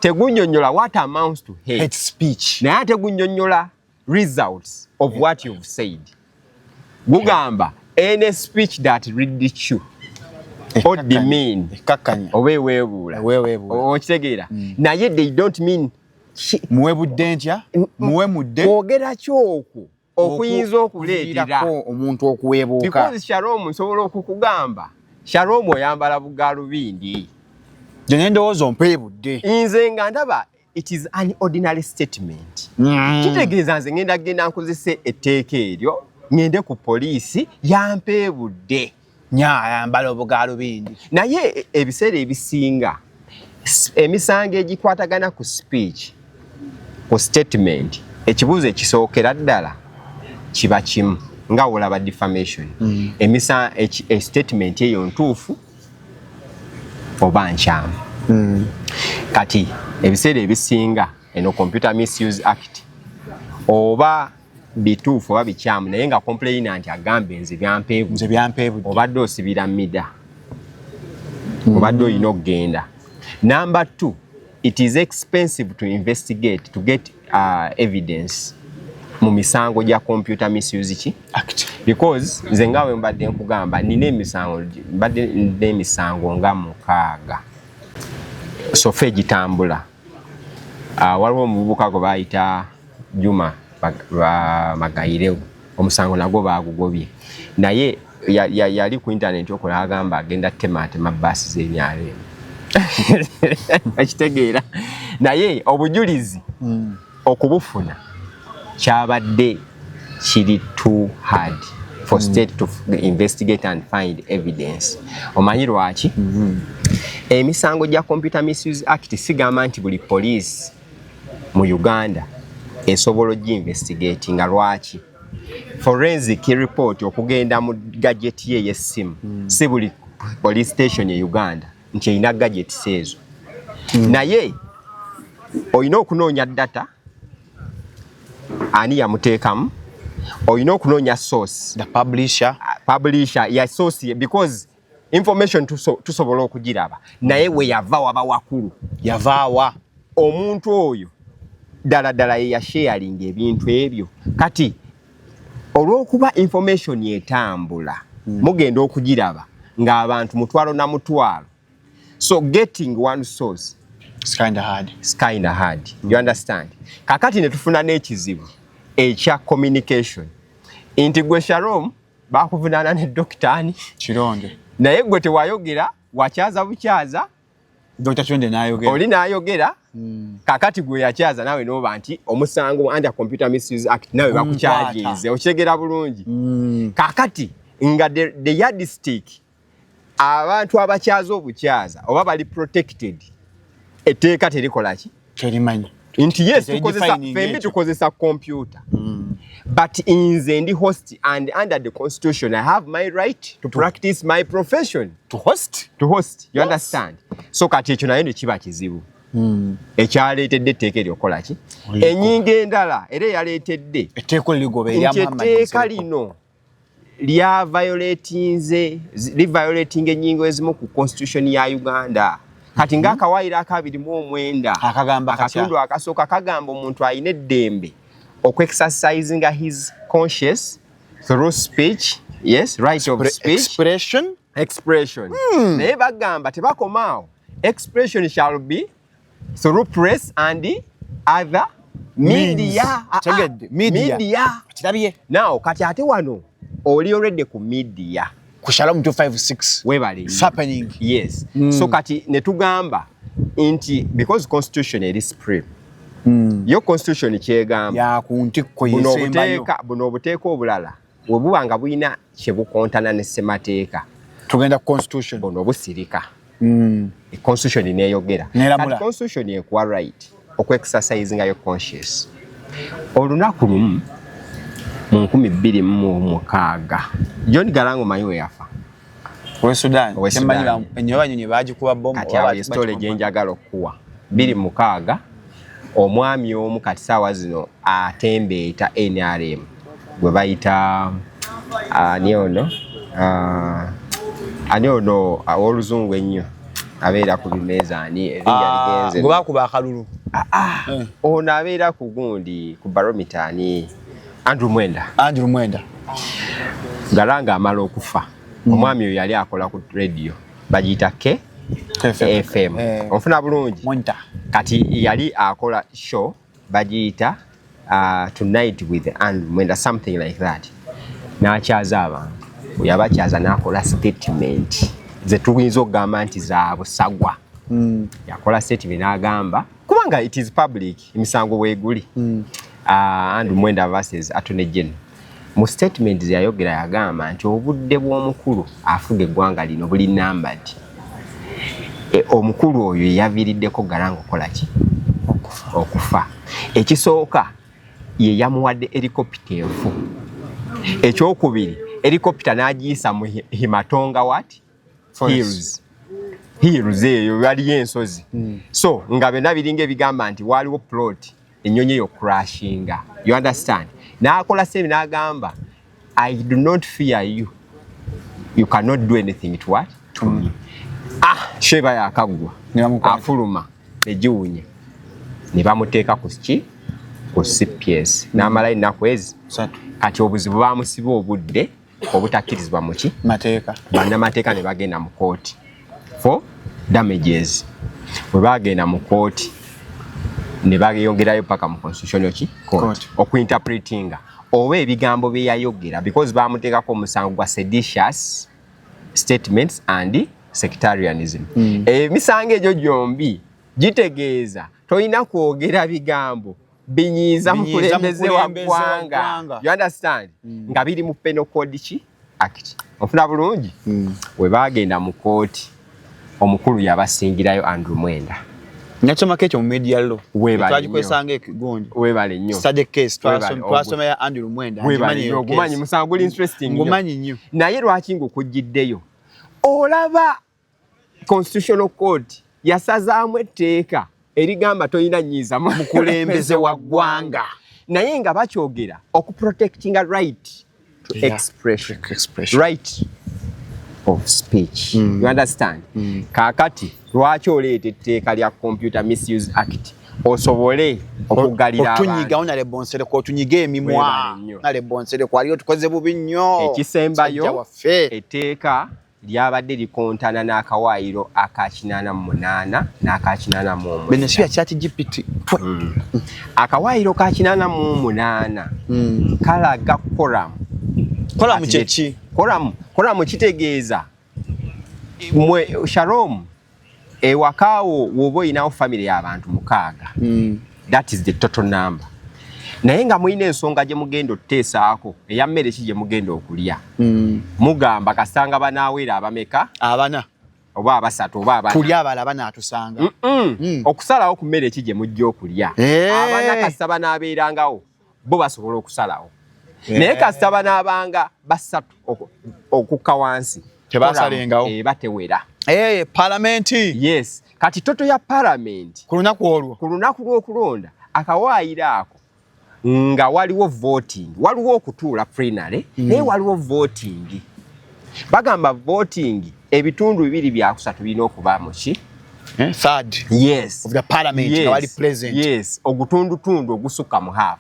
tegunnyonnyola what amounts to hate speech naye tegunnyonnyola results of what you've said gugamba any speech that ridicule or demean oweweebula okitegeera naye they don't mean muwebudde ntya muwemudde kwogera kyokwo okuyinza okuleetera omuntu okuweebuuka because Shalom nsobola okukugamba Shalom oyambala bugalubindi gye ndowooza ompeebudde nze nga ndaba it is an ordinary statement kitegeeza nze ngenda nkozesa etteeka eryo ngende ku poliisi yampeebudde ayambala obugalubindi naye ebiseera ebisinga emisango egikwatagana ku speech ku statement ekibuuzo ekisookera ddala kiba kimu nga olaba defamation statement eyo ntuufu oba nkyamu kati ebiseera ebisinga eno Computer Misuse Act oba bituufu oba bikyamu naye nga complainant agambe nze byampeebudde obadde osibira mida obadde olina okugenda. Number 2, it is expensive to investigate to get evidence mu misango gya Computer Misuse Act because nze ngawe mbadde nkugamba nina emisango mbadde n'emisango nga 6 so fe gitambula waliwo omuvubuka gwe bayita Juma Magayire omusango nagwo bagugobye naye yali ku internet okola agamba agenda tema basi z'enyale akitegeera naye obujulizi okubufuna kyabadde kiri too hard for state to investigate and find evidence. Omanyi lwaki? Emisango gya Computer Misuse Act sigamba nti buli police mu Uganda esobola investigate nga lwaki. Forensic report okugenda mu gadget ye yesimu si buli police station e Uganda nti ina gadget sezo. Naye oyina okunoonya data ani yamuteekamu, oyina okunoonya source, the publisher ya source, because information tusobola okugiraba naye we yava waba wakulu yavaawa omuntu oyo ddala ya sharing ebintu ebyo kati olw'okuba information etambula mugenda okugiraba ng'abantu mutwalo na mutwalo, so getting one source it's kind of hard. You understand? Kakati netufuna n'ekizibu ekya communication nti gwe Shalom bakuvunaana ne doktani kironde naye gwe tewayogera wakyaza bukyaza Dr. Chonde n'ayogera oli n'ayogera kakati gwe yakyaza nawe n'oba nti omusango under Computer Misuse Act nawe bakukyajize okitegeera bulungi kakati nga the yardstick abantu abakyaza obukyaza oba bali protected etteeka terikola ki terimanyi nti yes tukozesa computer but nze ndi host and under the constitution I have my right to practice my profession to host you understand, so kati ekyo naye ne kiba kizibu ekyaleetedde etteeka eryokola ki ennyingo endala era eyaleetedde etteeko ligobe etteeka lino lya violating ennyingo ezimu ku constitution ya Uganda kati ng'akawaayiro aka29 akatundu akasooka kagamba omuntu alina eddembe okwe-exercisinga his conscience through speech, yes, right of speech, expression. Naye bagamba tebakomaawo, expression shall be through press and other media. Now kati ate wano oli already ku media ku Shalom 256 webali it's happening, yes. So kati netugamba nti because constitution is supreme, yo constitution kyegamba ya ku ntikko yesembayo buno obuteeka obulala webuba nga bulina kyebukontana ne ssemateeka tugenda ku constitution buno obusirika constitution neeyogera kati constitution ekuwa right okwe-exercisinga yo conscious. Olunaku lumu mu 2006 John Garango Mayiwe yafa we Sudan sembanyi ennyobanyonyi bagikuba bombo kati awo story gye njagala okuwa 2006 omwami omu kati saawa zino atembeeta NRM gwe bayita ani ono oluzungu ennyo abeera ku bimeeza ani erinnya ligenze gwe bakuba akalulu ono abeera ku gundi ku barometer ani Andrew Mwenda Galanga amala okufa omwami oyo yali akola ku radio bagiyita FM onfuna bulungi kati yali akola show bagiyita Tonight with Andrew Mwenda, something like that. N'akyaza abantu yabakyaza n'akola statement ze tuyinza okugamba nti za busagwa yakola statement n'agamba kubanga it is public emisango weeguli Andrew Mwenda versus Attorney General. Mu statement yayogera yagamba nti obudde bw'omukulu afuga eggwanga lino buli numbered. Omukulu oyo yaviiriddeko Garango kola ki okufa. Ekisooka ye yamuwadde helicopter enfu. Ekyokubiri helicopter n'agiyisa mu Himatonga hills eyo yali ensozi. So nga bena biringa ebigamba nti waliwo plot ennyonyi yo crashinga. You understand? N'akola semi n'agamba I do not fear you. You cannot do anything to me. Sheba yakagwa afuluma ejiwunye ne bamuteeka ku CPS n'amala ennaku ezi kati obuzibu bamusiba obudde obutakkirizibwa mu ki mateeka bannamateeka ne bagenda mu kooti for damages. bwe bagenda mu kooti ne bageyongerayo paka mu constitutional court okuinterpretinga oba ebigambo bye yayogera because bamuteekako omusango gwa seditious statements and sectarianism. Emisango egyo gyombi gitegeeza tolina kwogera bigambo binyiiza mukulembeze wa ggwanga. You understand? Nga biri mu penal code act. Ofuna bulungi? We bagenda mu kooti omukulu yabasingirayo Andrew Mwenda. Nyachoma kecho mu media law. Twagikwesanga ekigonjo. Webale nnyo. Study case twasoma ya Andrew Mwenda. Gumanyi musango guli interesting nnyo. Gumanyi nnyo. Naye lwaki ng'okujjiddeyo? Olaba Constitutional Court yasazaamu etteeka erigamba tolina nnyiiza mu mukulembeze wa ggwanga. Naye nga bakyogera okuprotectinga right to expression. Right of speech. You understand? Kakati lwaki oleeta etteeka lya Computer Misuse Act osobole okugalira abantu. Otunyiga onale bonsere ko tunyiga emimwa. Nale bonsere ko aliyo tukoze bubi nnyo. Ekisembayo etteeka lyabadde likontana n'akawaayiro aka 88 n'aka 89. Benesiya chat GPT. Akawaayiro ka 88 kalaga koramu. Koramu kyeki? Koramu kitegeeza mwe shalom ewakaawo woba oyinawo family y'abantu 6. That is the total number. Naye nga mulina ensonga gye mugenda otuteesaako eya mmere ki gye mugenda okulya. Mugamba kasanga banaaweera abameka? Abana. Oba abasatu oba abana. Kulya abala banaatusanga. Okusalawo ku mmere ki gye mujja okulya. Abana kasita banaabeerangawo bo basobola okusalawo. Naye kasita banaabanga basatu okukka wansi. Tebasalengawo. Batewera. Parliamentary. Yes. Kati toto ya Parliament. Ku lunaku olwo. Ku lunaku lw'okulonda akawaayiro ako nga waliwo voting. Waliwo okutuula plenary. Naye waliwo voting. Bagamba voting ebitundu 2 bya 3 birina okubaamu ki? Third. Yes. Of the Parliament. Yes. Wali present. Yes. Ogutundu ogusukka mu half.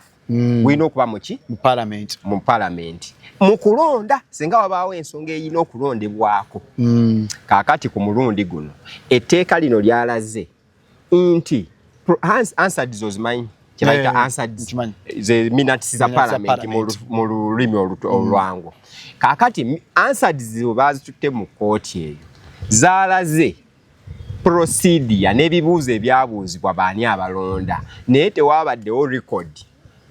Wino okuba mu ki? Mu Parliament. Mu Parliament. Mu kulonda singa wabaawo ensonga eyina okulondebwako. Kaakati ku mulundi guno etteeka lino lyalaze nti answered zozimanyi kyebayita answered ze minutes za Parliament mu lulimi olwangu. Kaakati answered zo bazitutte mu kooti eyo zaalaze procedure n'ebibuuzo ebyabuuzibwa baani abalonda naye tewaabaddewo record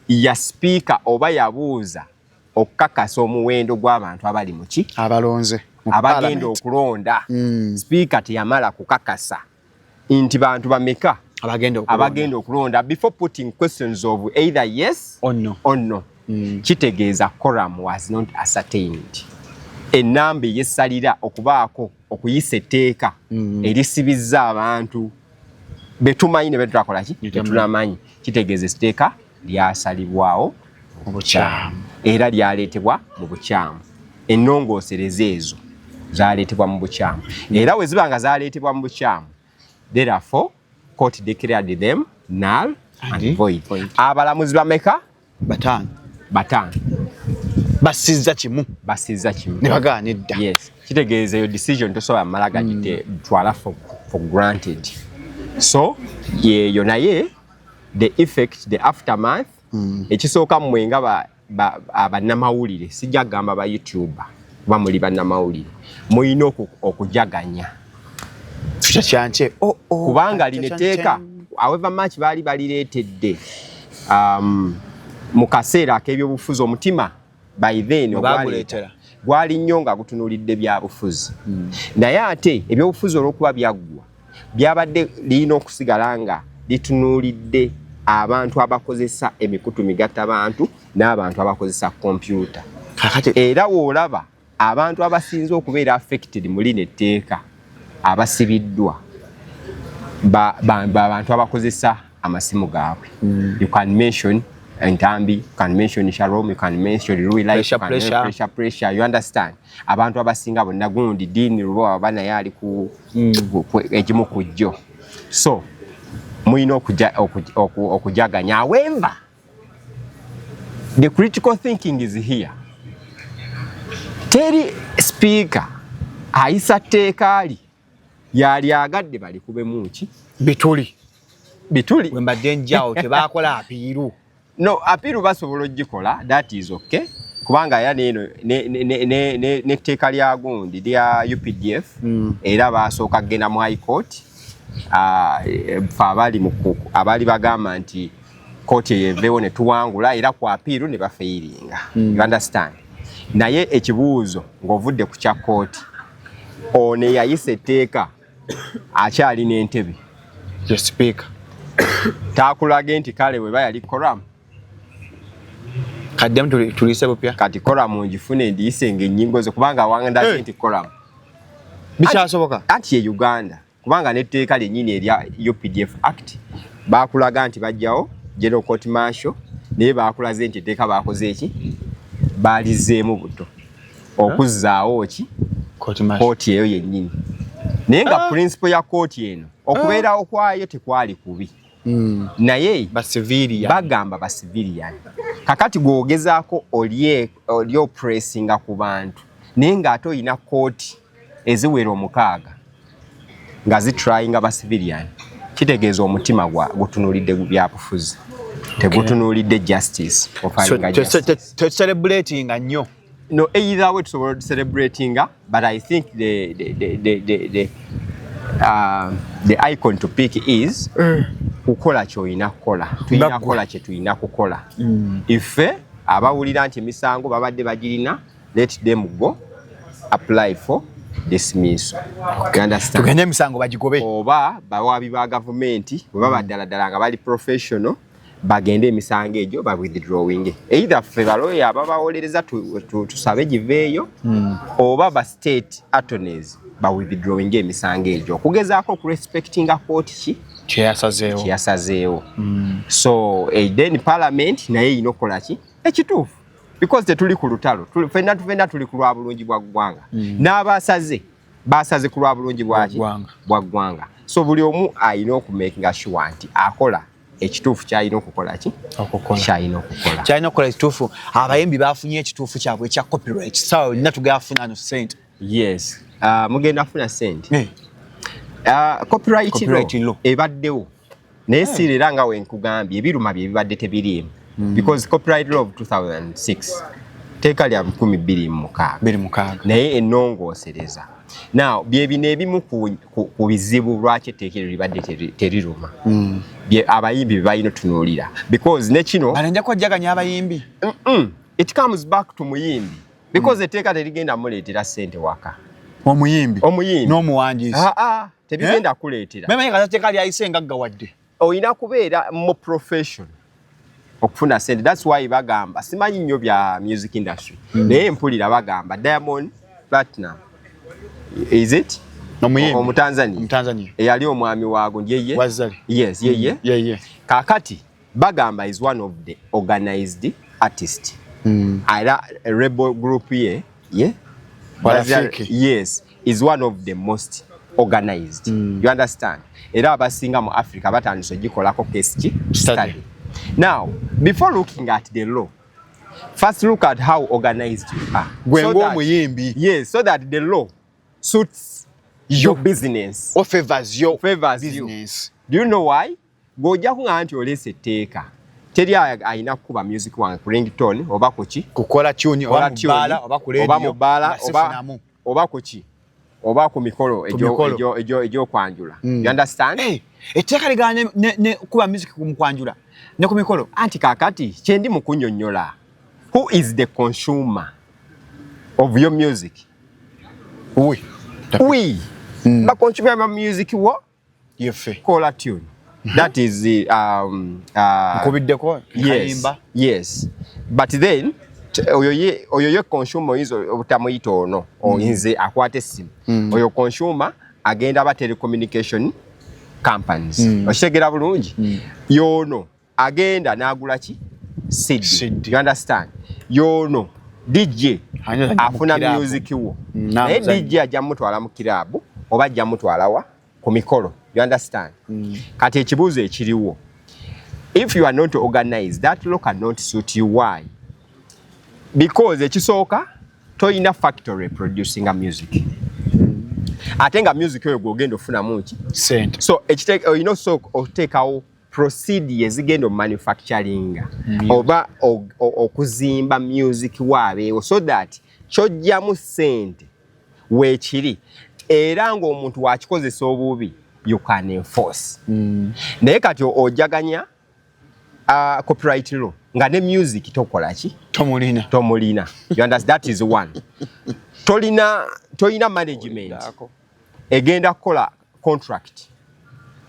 ya speaker oba yabuuza okukakasa omuwendo gw'abantu abali mu ki? Abalonze. Abagenda okulonda. Speaker teyamala kukakasa nti bantu bameka abagenda okulonda before putting questions of either yes or no. Kitegeeza quorum was not ascertained. Ennamba yesalira okubaako okuyisa etteeka erisibizza abantu betumanyi ne betulakola ki? Betunamanyi. Kitegeeza etteeka lyasalibwawo mu bukyamu era lyaleetebwa mu bukyamu. Ennongoosereza ezo zaaleetebwa mu bukyamu era we ziba nga zaaleetebwa mu bukyamu therefore court declared them null and void. Abalamuzi bameka? 5. Basizza kimu. Ne bagaanidda. Yes. Kitegeeza eyo decision tosobola malaga twala for granted. So yeeyo naye the effect, the aftermath, ekisooka mmwe nga bannamawulire sijja kugamba ba YouTuber kuba muli bannamawulire muyina okujaganya kyanche kubanga lineteeka however much baali balireetedde mu kaseera ak'ebyobufuzi omutima by then gwali nnyo nga gutunuulidde byabufuzi naye ate ebyobufuzi olw'okuba byaggwa byabadde lirina okusigala nga litunuulidde abantu abakozesa emikutu migatta bantu n'abantu abakozesa kompyuta. Era woolaba abantu abasinze okubeera affected mu lino etteeka abasibiddwa abantu abakozesa amasimu gaabwe. You can mention Entambi, you can mention Shalom, you can mention Louis Life, pressure, you understand? Abantu abasinga bonna gundi dini rubo bana yali ku ekimu kujjo. So muyina okujaganya. However, the critical thinking is here. Teri speaker ayisa tteeka ali yali agadde bali kubemu ki bituli wembadde njaawo tebakola apiiru. No, apiiru basobola ogikola, that is okay. Kubanga ya neno ne tteeka lya gundi lya UPDF era basooka kgenda mu High Court abali bagamba nti kooti eyeveewo ne tuwangula era ku apiiru ne bafeyiringa. You understand? Naye ekibuuzo ng'ovudde ku kya kooti ono eyayisa etteeka akyali n'entebe ye speaker taakulage nti kale we bayali koramu kaddemu tulise bupya kati koramu ngifune ndiyise ng'ennyingo zo kubanga awandaze nti koramu bikyasoboka anti ye Uganda kubanga n'etteeka lyennyini erya UPDF Act baakulaga nti bajjawo General Court Martial naye baakulaze nti etteeka baakoze eki baalizeemu buto okuzzaawo ki kooti eyo yennyini naye nga principle ya kooti eno okubeerawo kwayo tekwali kubi naye bagamba ba civilian kakati gwogezaako oli oppressinga ku bantu naye ng'ate olina kooti eziwera 6 nga zitrayinga ba civilian kitegeeza omutima gutunuulidde byabufuzi tegutunuulidde justice celebrating nnyo. No, either way to celebrating, but I think the icon to pick is kukola kyoyina kukola tuyina kukola kye tuyina kukola ife abawulira nti emisango babadde bagirina let them go apply for dismissal. You understand? Tugende emisango bagigobe oba bawabi ba government bwe baddala nga bali professional bagende emisango egyo ba withdrawing either ffe baloya ababawolereza tusabe giveeyo oba ba state attorneys ba withdrawing emisango egyo okugezaako ku respectinga court ki kyeyasazeewo so then parliament naye ino kola ki ekituufu because tetuli ku lutalo fenna tuli ku lwa bulungi bwa ggwanga n'abasaze basaze ku lwa bulungi bwa ggwanga so buli omu ayina okumakinga sure nti akola ekituufu kyalina okukola ki kyalina okukola ekituufu abayimbi bafunye ekituufu kyabwe ekya copyright so nina tugafuna no sente yes mugenda funa sente copyright law ebaddewo naye si era nga wenkugambye ebiruma bye bibadde tebiriimu because copyright law of 2006 teeka lya 2026 naye ennongoosereza now byebino ebimu ku bizibu lwaki etteeka eryo libadde teriruma abayimbi bye balina tunuulira because ne kino balenja kwajjaganya abayimbi it comes back to muyimbi because etteeka terigenda muleetera ssente waka omuyimbi n'omuwandiisi tebigenda kuleetera memanyi kati etteeka lyayise nga ggawadde oyina kubeera mu profession okufuna sente that's why bagamba simanyi nnyo bya music industry naye mpulira bagamba Diamond Platinum is it Omutanzania eyali omwami waago ndiye yes yeye kakati bagamba is one of the organized artist era rebel group ye yes is one of the most organized you understand era abasinga mu Africa batandise gikolako case study. Now, before looking at the law, first look at how organized you are. Yes, so that the law suits your business or favors your business. Do you know why? Gojja kunga nti olese teeka. Teri ayina kuba music wange ku ringtone oba kuki? Kukola tune oba mubala oba ku radio oba mubala oba kuki? Oba ku mikolo ejo kwanjula. You understand? Etteeka ligana ne kuba music kumukwanjula. Ne ku mikolo anti kakati kyendi mu kunnyonnyola. Who is the consumer of your music? We. Ba consumer of music wo? Yefe. Kola tune. That is the Kubiddeko kayimba. Yes. But then oyo consumer izo obutamuyita ono oyinze akwate essimu. Oyo consumer agenda ba telecommunication companies. Oshegera bulungi. Yono agenda n'agula ki CD. You understand? Yono DJ afuna music wo. Naye DJ ajja mutwala mu kirabu oba ajja mutwala wa ku mikolo. You understand? Kati ekibuuzo ekiriwo. If you are not organized, that law cannot suit you. Why? Because ekisooka toyina factory producing a music. ate nga music eyo gwogenda ofunamu ki sente. So oyina oteekawo proceed ezigenda manufacturing oba okuzimba music waabeewo so that kyojjamu sente weekiri era ng'omuntu wakikozesa obubi you can enforce. Naye kati ojaganya copyright law nga ne music tokola ki tomulina. You understand? That is one. Tolina management egenda kukola contract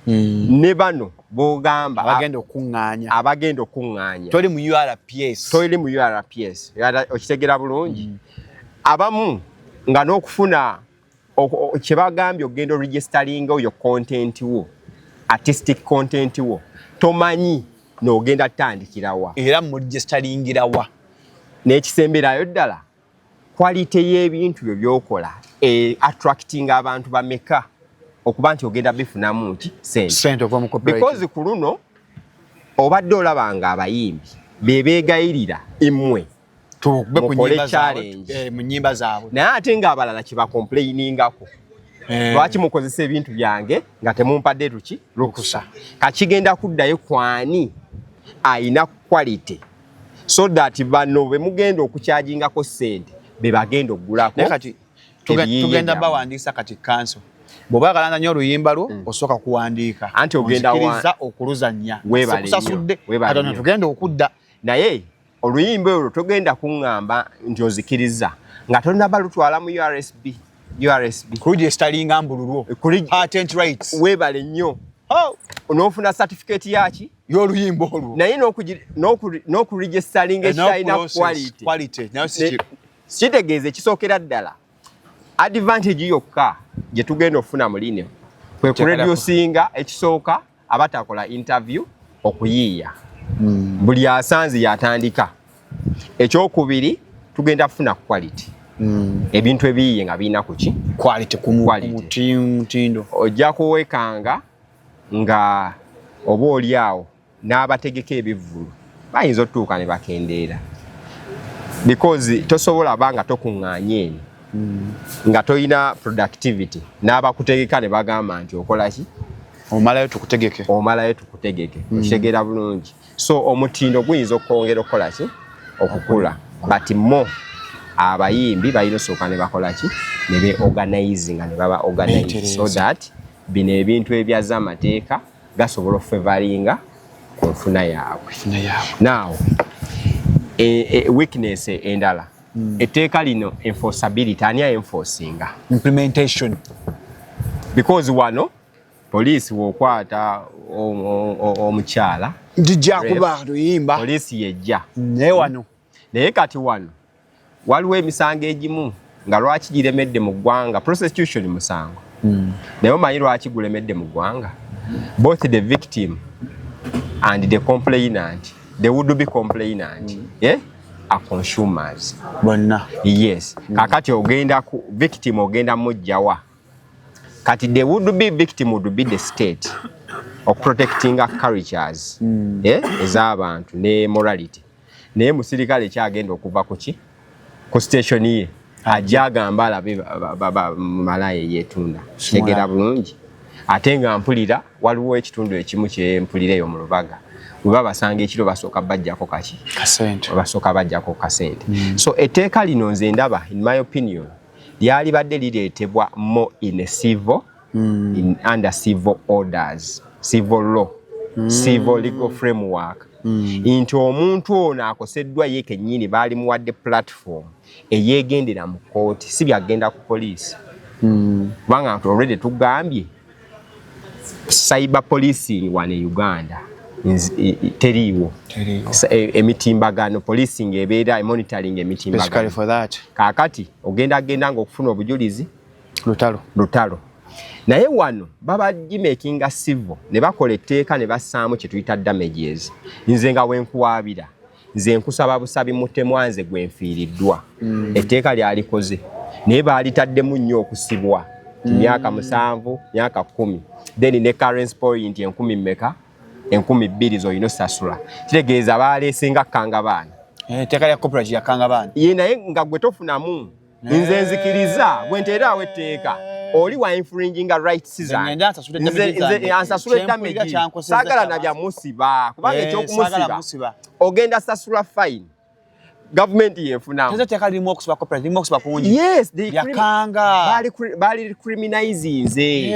ne bano bogamba abagenda okuŋŋaanya toli mu URPS okitegera bulungi abamu nga n'okufuna kye bagambye ogenda registering yo content wo artistic content wo tomanyi n'ogenda tandikirawa era mu registeringira n'ekisemberayo ddala quality y'ebintu byo byokola attracting abantu bameka okuba nti ogenda bifunamu ki sente okuva mu copyright because ku luno obadde olabanga abayimbi bebeegayirira imwe mu nnyimba zaabwe naye ate ng'abalala kye bakomplainingako lwaki mukozesa ebintu byange nga temumpadde tuki lukusa kakigenda kuddayo kwani ayina quality so that bano be mugenda okukyajingako sente be bagenda oggulako kati tugenda bawandiisa kati kanso bw'oba galanda nnyo oluyimba lwo osooka kuwandiika anti ogenda okuluzannya weebale nnyo tugenda okudda naye oluyimba olwo togenda kuŋŋamba nti ozikiriza nga tolina balutwala mu URSB kuregisteringa mbululwo patent rights weebale nnyo n'ofuna certificate yaki y'oluyimba olwo naye n'okuregisteringa ekirina quality kitegeeza ekisookera ddala advantage yokka gye tugenda okufuna mulino kwe kureducinga ekisooka abatakola interview okuyiiya buli asanze yatandika ekyokubiri tugenda kufuna quality ebintu ebiyiye nga birina kuki quality mutindo ojja kuwekanga nga oba oli awo n'abategeka ebivvulu bayinza otutuuka ne bakendeera because tosobola banga tokuŋŋaanya eno nga toyina productivity n'abakutegeka ne bagamba nti okola ki omalayo tukutegeke okitegeera bulungi so omutindo guyinza okwongera okukola ki okukula but mo abayimbi balina osooka ne bakola ki ne be-organizinga ne baba organize so that bino ebintu ebyaza amateeka gasobola ofevaringa ku nfuna yaabwe now weakness endala etteeka lino enforceability ani enforcinga implementation because wano poliisi w'okwata omukyala njija kuba luyimba poliisi yejja naye kati wano waliwo emisango egimu nga lwaki giremedde mu ggwanga prosecution musango naye omanyi lwaki gulemedde mu ggwanga both the victim and the complainant the would be complainant are consumers bonna yes kakati ogenda ku victim ogenda mujjawa kati the would be victim would be the state of protecting cultures ez'abantu ne morality naye musirikale kyagenda okuva kuki ku station ye ajagamba alabe malaye yetunda tegera bulungi ate nga mpulira waliwo ekitundu ekimu kyempulireyo mu Lubaga bwe basanga ekiro basooka bajjako kaki kasente basooka bajjako kasente so etteeka lino nze ndaba in my opinion lyali badde lireetebwa more in a civil under civil orders civil law civil legal framework nti omuntu ono akoseddwa ye kennyini baali muwadde platform eyeegendera mu kooti si byagenda ku poliisi kubanga nti already tugambye cyber policing wano e Uganda teriiwo emitimbagano policing ebeera monitoring emitimbagano kaakati ogenda nga okufuna obujulizi lutalo naye wano baba gimakinga civil ne bakola etteeka ne bassaamu kye tuyita damages nze nga wenkuwaabira nze nkusaba busabi mutemwanze gwenfiiriddwa etteeka lyalikoze naye baalitaddemu nnyo okusibwa myaka 7 myaka 10 then ne current point 10,000 mmeka 2,000 zoyino sasula kitegeeza baaleesenga kanga baana etteeka lya corporate yakanga baana ye naye nga gwe tofunamu nze nzikiriza bwe nteeraawo etteeka oli wa infringing rights zange nze ansasula damage sagala na bya musiba kubanga ekyokusiba ogenda sasula fine government yefuna teza teka limo okusiba corporate limo okusiba kunji yes they yakanga bali criminalizing nze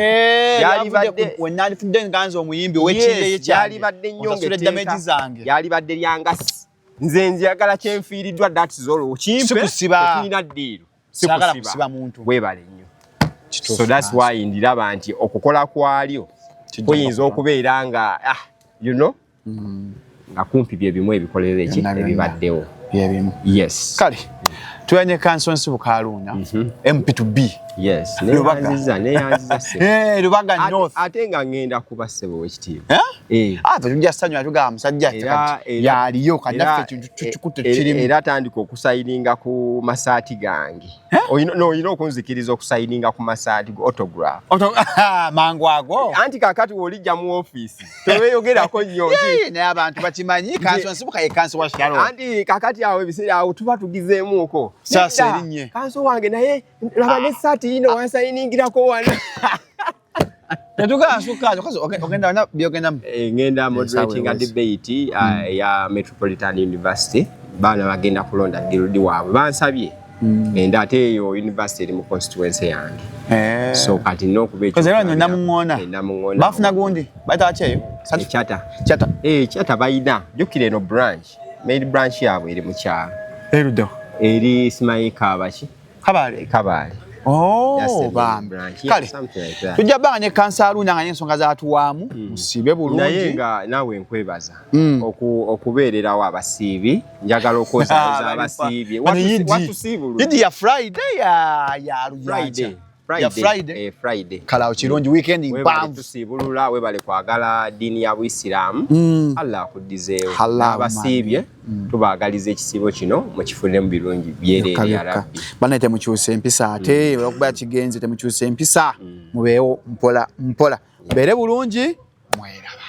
yali badde wenali fudde nganzo omuyimbi wekire yali badde nyonge damage zange yali badde lyangasi nze njagala kyenfiiriddwa that's all ukimpe tulina ddiiro sagala kusiba muntu webale nnyo so that's why ndiraba nti okukola kwalyo kuyinza okubeera nga you know nga kumpi bye bimu ebikolera eki ebibaddewo yes kale tuwenye kansonsi bukaluna MP2B yes neyanziza se Lubaga North ate nga ngenda kuba ssebo wekitiibwa tujja ssanyu tugamba musajja yaliyo kanaffe tukikutte kirimu era atandika okusayininga ku masaati gange oyina okunzikiriza okusayininga ku masaati go autograph mangu ago anti kakati wolijja mu ofiisi teweeyogerako nnyo naye abantu bakimanyi kansonsi bukaye kanso wa Shalom anti kakati awo ebiseera awo tuba tugizeemuuko sasa erinye kanso wange naye laba n'essaati yino wansayiningirako wana Natuka asuka ogenda na biogenda ngenda moderating a debate ya Metropolitan University bana bagenda kulonda girudi waabwe bansabye enda ate eyo university eri mu constituency yange so kati nokube koze lano namungona bafuna gundi bata acheyo chata bayina jukire no branch main branch yabwe eri mu kyalo erudo eri simaika abachi kabale bambi kale tujja banganye kansalu nanganye ensonga zaatuwaamu musibe bulungi naye nga naawe nkwebaza okubeererawo abasiibi njagala okozaaza abasiibi watusiibulu ya Friday Friday kala kirungi weekend mpanvu tusiibulula webale kwagala dini ya Buisiraamu Allah akuddizeewo abasiibye tubaagaliza ekisiibo kino mukifunemu birungi byereere ya Rabbi bana temukyusa empisa ate okuba kigenze temukyusa empisa mubeewo mpola bere bulungi mweraba